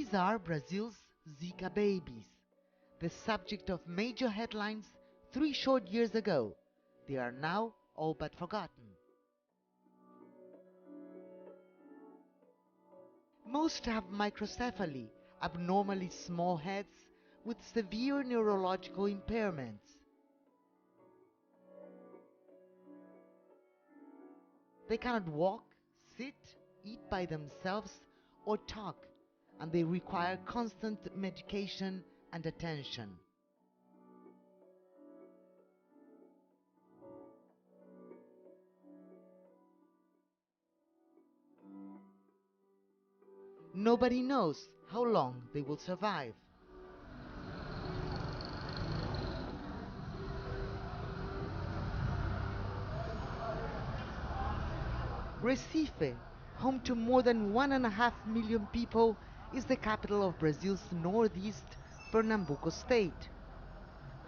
These are Brazil's Zika babies, the subject of major headlines 3 short years ago. They are now all but forgotten. Most have microcephaly, abnormally small heads with severe neurological impairments. They cannot walk, sit, eat by themselves, or talk, and they require constant medication and attention. Nobody knows how long they will survive. Recife, home to more than 1.5 million people, is the capital of Brazil's northeast Pernambuco state,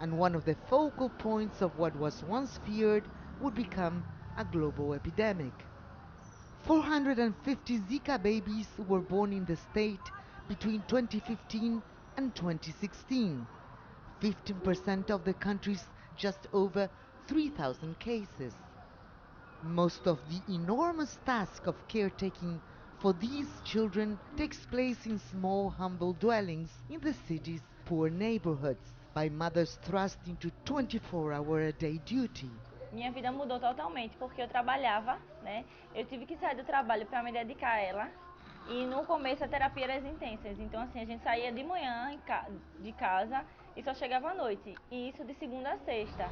and one of the focal points of what was once feared would become a global epidemic. 450 Zika babies were born in the state between 2015 and 2016, 15% of the country's just over 3,000 cases. Most of the enormous task of caretaking for these children takes place in small, humble dwellings in the city's poor neighborhoods, by mothers thrust into 24-hour-a-day duty. Minha vida mudou totalmente porque eu trabalhava, né? Eu tive que sair do trabalho para me dedicar a ela. E no começo a terapia era intensas, então assim a gente saía de manhã de casa e só chegava à noite, e isso de segunda a sexta.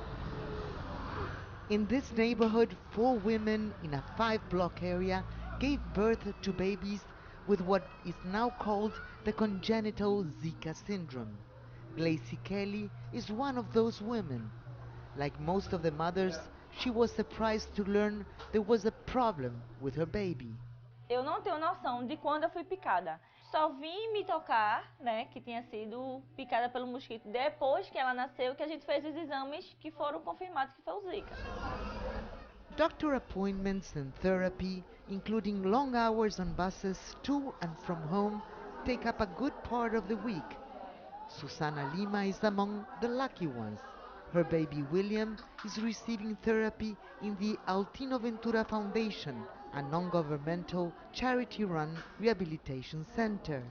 In this neighborhood, 4 women in a 5-block area gave birth to babies with what is now called the congenital Zika syndrome. Gleice Kelly is one of those women. Like most of the mothers, she was surprised to learn there was a problem with her baby. Eu não tenho noção de quando eu fui picada. Só vim me tocar, né, que tinha sido picada pelo mosquito depois que ela nasceu, que a gente fez os exames que foram confirmados que foi o Zika. Doctor appointments and therapy, including long hours on buses to and from home, take up a good part of the week. Susana Lima is among the lucky ones. Her baby William is receiving therapy in the Altino Ventura Foundation, a non-governmental, charity-run rehabilitation center.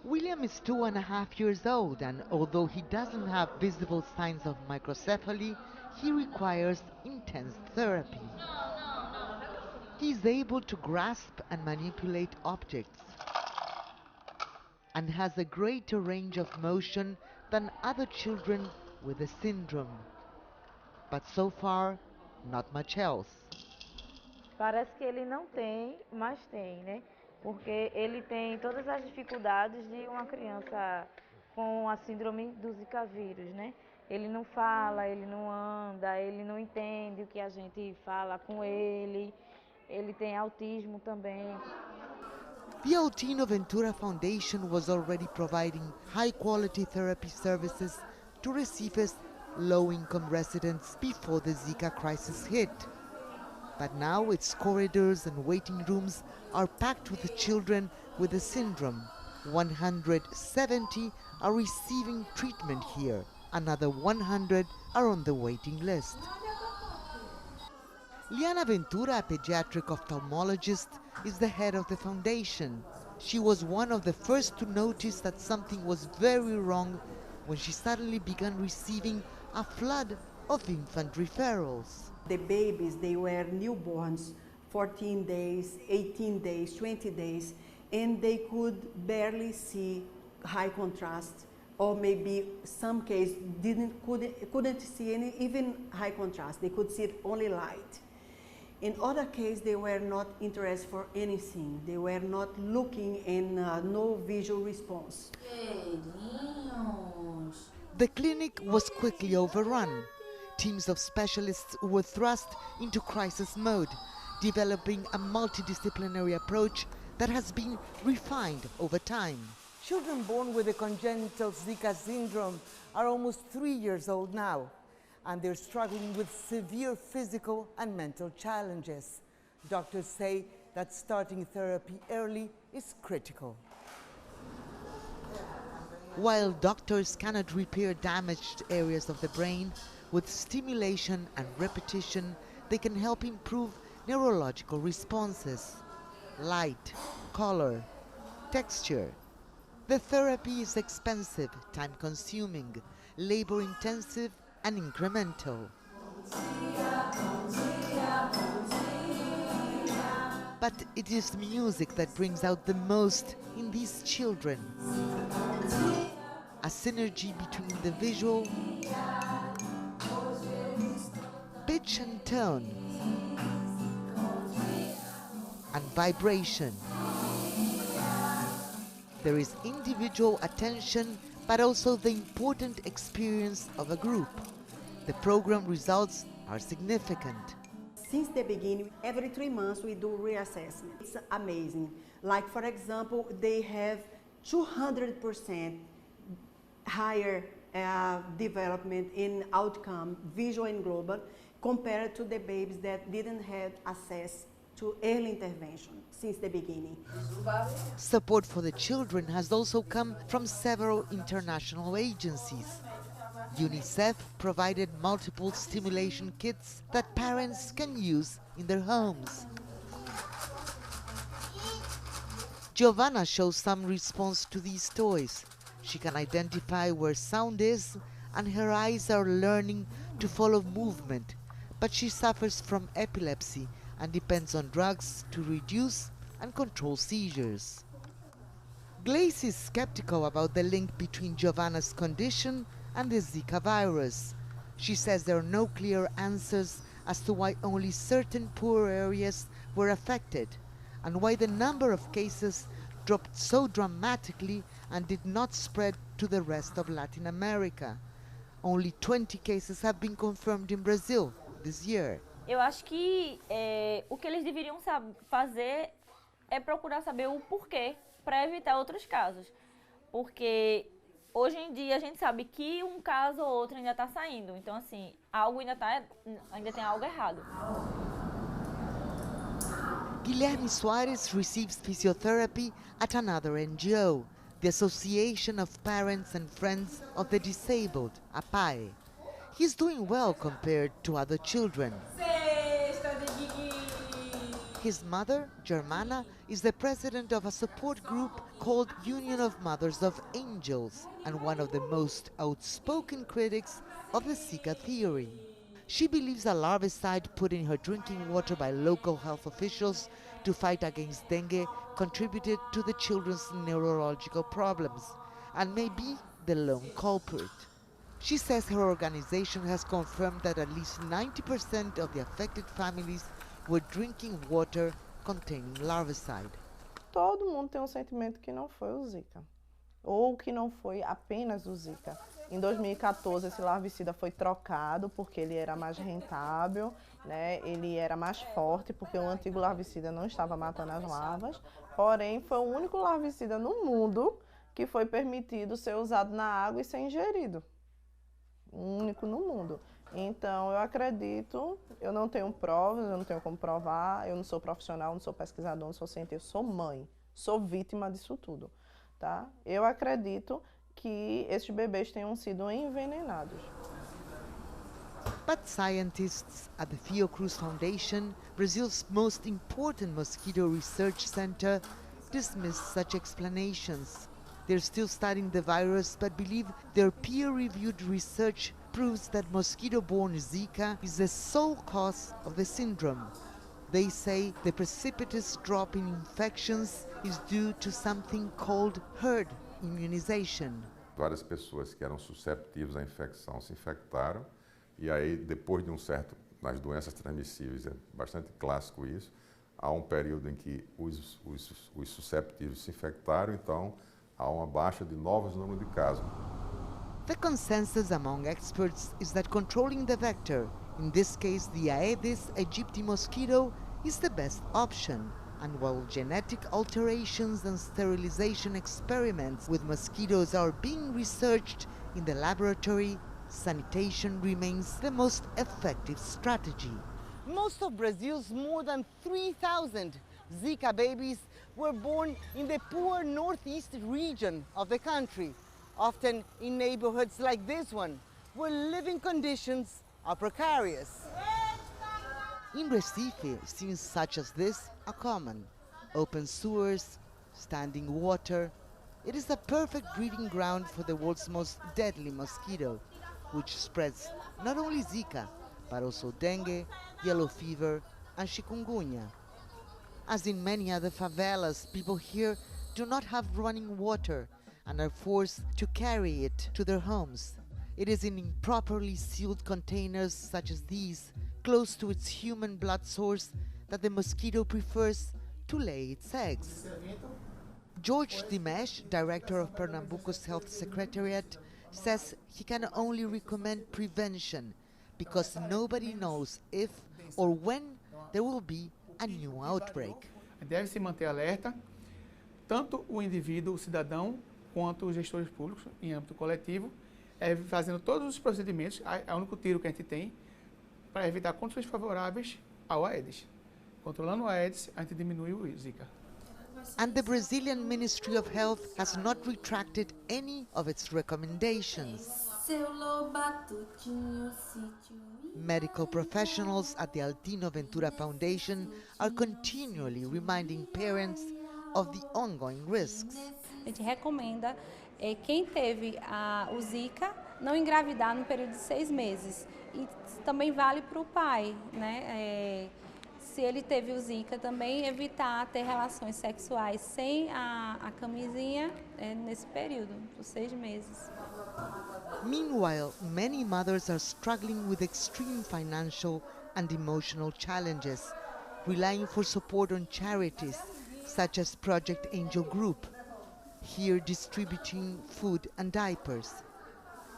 William is 2.5 years old, and although he doesn't have visible signs of microcephaly, he requires intense therapy. He is able to grasp and manipulate objects and has a greater range of motion than other children with the syndrome. But so far, not much else. Parece que ele não tem, mas tem, né? Porque ele tem todas as dificuldades de uma criança com a síndrome do Zika vírus, né? Ele não fala, ele não anda, ele não entende o que a gente fala com ele. Ele tem autismo também. The Altino Ventura Foundation was already providing high-quality therapy services to Recife's low-income residents before the Zika crisis hit. But now its corridors and waiting rooms are packed with children with the syndrome. 170 are receiving treatment here. Another 100 are on the waiting list. Liana Ventura, a pediatric ophthalmologist, is the head of the foundation. She was one of the first to notice that something was very wrong when she suddenly began receiving a flood of infant referrals. The babies, they were newborns, 14 days, 18 days, 20 days, and they could barely see high contrast, or maybe some case couldn't see any even high contrast. They could see only light. In other cases, they were not interested for anything. They were not looking, and no visual response. The clinic was quickly overrun. Teams of specialists were thrust into crisis mode, developing a multidisciplinary approach that has been refined over time. Children born with the congenital Zika syndrome are almost 3 years old now, and they're struggling with severe physical and mental challenges. Doctors say that starting therapy early is critical. While doctors cannot repair damaged areas of the brain, with stimulation and repetition, they can help improve neurological responses. Light, color, texture. The therapy is expensive, time-consuming, labor-intensive, and incremental. But it is music that brings out the most in these children. A synergy between the visual, pitch and tone, and vibration. There is individual attention, but also the important experience of a group. The program results are significant. Since the beginning, every 3 months we do reassessment. It's amazing. Like, for example, they have 200% higher development in outcome, visual and global, compared to the babies that didn't have access to early intervention since the beginning. Support for the children has also come from several international agencies. UNICEF provided multiple stimulation kits that parents can use in their homes. Giovanna shows some response to these toys. She can identify where sound is, and her eyes are learning to follow movement, but she suffers from epilepsy and depends on drugs to reduce and control seizures. Glace is skeptical about the link between Giovanna's condition and the Zika virus. She says there are no clear answers as to why only certain poor areas were affected, and why the number of cases dropped so dramatically and did not spread to the rest of Latin America. Only 20 cases have been confirmed in Brazil this year. Eu acho que o que eles deveriam fazer é procurar saber o porquê para evitar outros casos. Porque hoje em dia a gente sabe que um caso ou outro ainda está saindo. Então, assim, ainda tem algo errado. Guilherme Soares receives physiotherapy at another NGO, the Association of Parents and Friends of the Disabled, APAE. He's doing well compared to other children. His mother, Germana, is the president of a support group called Union of Mothers of Angels and one of the most outspoken critics of the Zika theory. She believes a larvicide put in her drinking water by local health officials to fight against dengue contributed to the children's neurological problems and may be the lone culprit. She says her organization has confirmed that at least 90% of the affected families were drinking water containing larvicide. Todo mundo tem um sentimento que não foi o Zika, ou que não foi apenas o Zika. Em 2014, esse larvicida foi trocado porque ele era mais rentável, né? Ele era mais forte porque o antigo larvicida não estava matando as larvas, porém foi o único larvicida no mundo que foi permitido ser usado na água e ser ingerido. O único no mundo. Então, eu acredito, eu não tenho provas, eu não tenho como provar, eu não sou profissional, não sou pesquisador, não sou cientista, eu sou mãe, sou vítima disso tudo, tá? Eu acredito que esses bebês tenham sido envenenados. But scientists at the Fiocruz Foundation, Brazil's most important mosquito research center, dismiss such explanations. They're still studying the virus, but believe their peer-reviewed research proves that mosquito-borne Zika is the sole cause of the syndrome. They say the precipitous drop in infections is due to something called herd immunization. Várias pessoas que eram susceptíveis à infecção se infectaram e aí depois de nas doenças transmissíveis, é bastante clássico isso, há um período em que os susceptíveis se infectaram, então há uma baixa de novos números de casos. The consensus among experts is that controlling the vector, in this case the Aedes aegypti mosquito, is the best option. And while genetic alterations and sterilization experiments with mosquitoes are being researched in the laboratory, sanitation remains the most effective strategy. Most of Brazil's more than 3,000 Zika babies were born in the poor northeast region of the country. often in neighborhoods like this one, where living conditions are precarious. In Recife, scenes such as this are common. Open sewers, standing water. It is a perfect breeding ground for the world's most deadly mosquito, which spreads not only Zika, but also dengue, yellow fever, and chikungunya. As in many other favelas, people here do not have running water and are forced to carry it to their homes. It is in improperly sealed containers such as these, close to its human blood source, that the mosquito prefers to lay its eggs. George Dimesh, director of Pernambuco's Health Secretariat, says he can only recommend prevention because nobody knows if or when there will be a new outbreak. Deve se manter alerta, tanto o indivíduo, o cidadão, quanto os gestores públicos, em âmbito coletivo, fazendo todos os procedimentos, é o único tiro que a gente tem, para evitar condições favoráveis ao Aedes. Controlando o Aedes, a gente diminui o Zika. And the Brazilian Ministry of Health has not retracted any of its recommendations. Medical professionals at the Altino Ventura Foundation are continually reminding parents of the ongoing risks. A gente recomenda quem teve o Zika não engravidar no período de 6 meses. E também vale para o pai, né? Se ele teve o Zika, também evitar ter relações sexuais sem a camisinha nesse período, por 6 meses. Meanwhile, many mothers are struggling with extreme financial and emotional challenges, relying for support on charities such as Project Angel Group, here distributing food and diapers.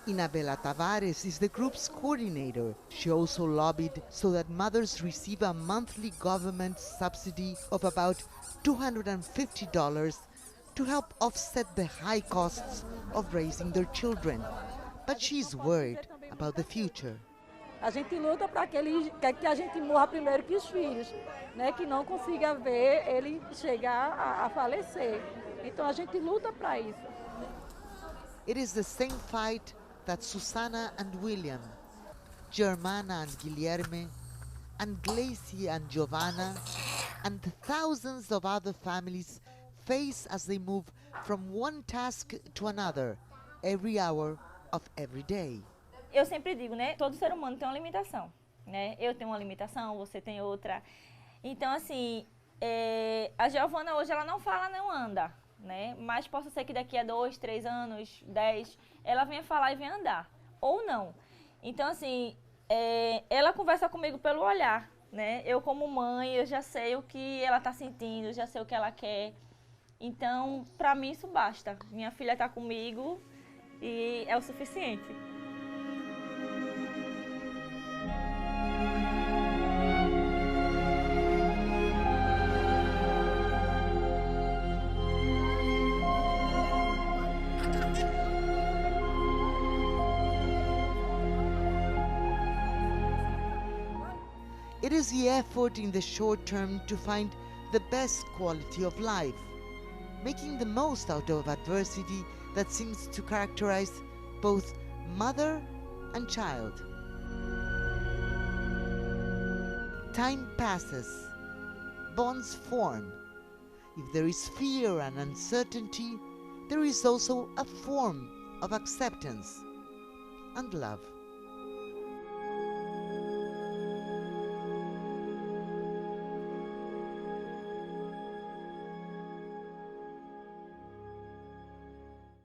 Inabela Tavares is the group's coordinator. She also lobbied so that mothers receive a monthly government subsidy of about $250 to help offset the high costs of raising their children. But she's worried about the future. A gente luta para que a gente morra primeiro que os filhos, né? Que não consiga ver ele chegar a falecer. Então a gente luta para isso. It is the same fight that Susana and William, Germana and Guilherme, and Gleice and Giovanna, and thousands of other families face as they move from one task to another every hour of every day. Eu sempre digo, né? Todo ser humano tem uma limitação, né? Eu tenho uma limitação, você tem outra. Então, assim, a Giovana hoje ela não fala, não anda, né? Mas possa ser que daqui a 2, 3 anos, 10, ela venha falar e venha andar, ou não. Então, assim, ela conversa comigo pelo olhar, né? Eu como mãe, eu já sei o que ela está sentindo, já sei o que ela quer. Então, para mim isso basta. Minha filha está comigo e é o suficiente. It is the effort in the short term to find the best quality of life, making the most out of adversity that seems to characterize both mother and child. Time passes, bonds form. If there is fear and uncertainty, there is also a form of acceptance and love.